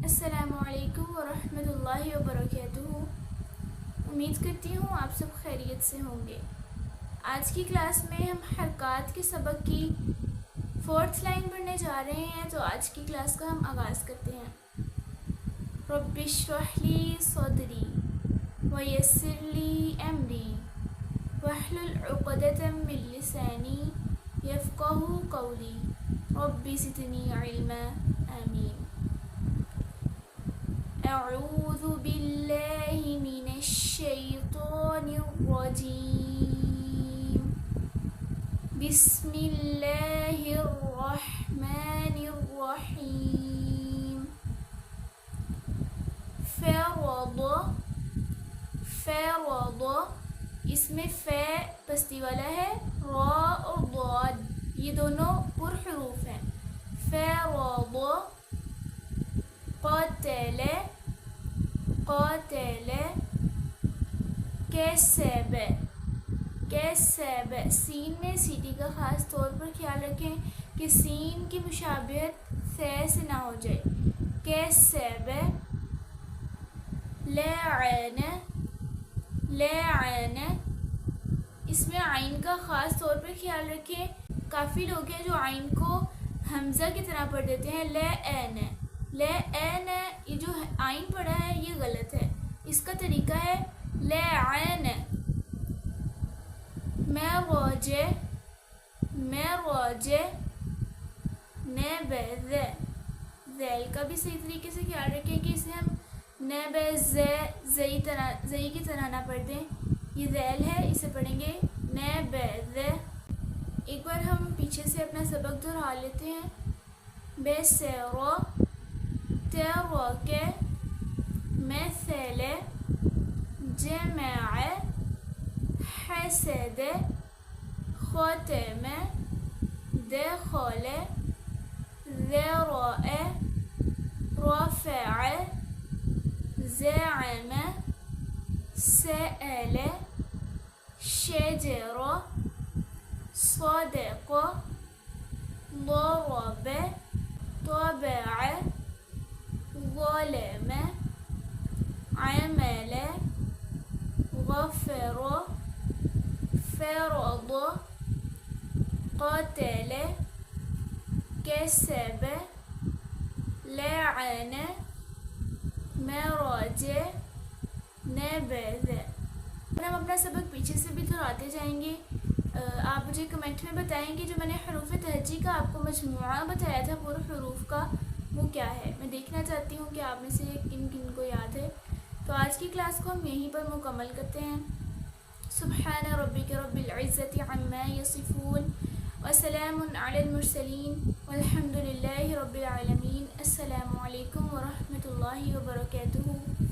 السلام علیکم ورحمۃ اللہ وبرکاتہ۔ امید کرتی ہوں آپ سب خیریت سے ہوں گے۔ آج کی کلاس میں ہم حرکات کے سبق کی 4th لائن پڑھنے جا رہے ہیں، تو آج کی کلاس کا ہم آغاز کرتے ہیں۔ رب اشرح لی صدری ویسر لی امری واحلل عقدۃ من لسانی یفقہوا قولی رب زدنی علما آمین۔ اعوذ باللہ من الشیطان الرجیم، بسم اللہ الرحمن الرحیم۔ فرض، فرض، اس میں ف پستی والا ہے، را اور ضاد یہ دونوں پر حروف ہیں۔ فرض، قتل، قاتل، کسب، کسب، سین میں سیٹی کا خاص طور پر خیال رکھیں کہ سین کی مشابہت ث سے نہ ہو جائے۔ کسب، لعن، لعن، اس میں عین کا خاص طور پر خیال رکھیں، کافی لوگ ہیں جو عین کو حمزہ کی طرح پڑھ دیتے ہیں، لعن، لعن، یہ جو عین پڑھا ہے یہ غلط ہے، اس کا طریقہ ہے لعن۔ مرج، مرج، نبذ، ذیل کا بھی صحیح طریقے سے خیال رکھیں کہ اسے ہم نبذ زئی کی طرح نہ پڑھ دیں، یہ ذیل ہے، اسے پڑھیں گے نبذ۔ ایک بار ہم پیچھے سے اپنا سبق دہرا لیتے ہیں۔ بسر، ترک، مثل، جمع، حسد، ختم، دخل، ذرأ، رفع، زعم، سأل، شجر، صدق، ضرب، طبع، ظلم، عمل، غفر، فرض، قتل، کسب، لعن، مرج، نبذ۔ اور ہم اپنا سبق پیچھے سے بھی دہراتے جائیں گے۔ آپ مجھے کمنٹ میں بتائیں کہ جو میں نے حروف تہجی کا آپ کو مجموعہ بتایا تھا پورے حروف کا، وہ کیا ہے؟ میں دیکھنا چاہتی ہوں کہ آپ میں سے کن کن کو یاد ہے۔ تو آج کی کلاس کو ہم یہیں پر مکمل کرتے ہیں۔ سبحان ربک رب العزت عما یصفون وسلام علی المرسلین والحمد للہ رب العالمین۔ السلام علیکم ورحمۃ اللہ وبرکاتہ۔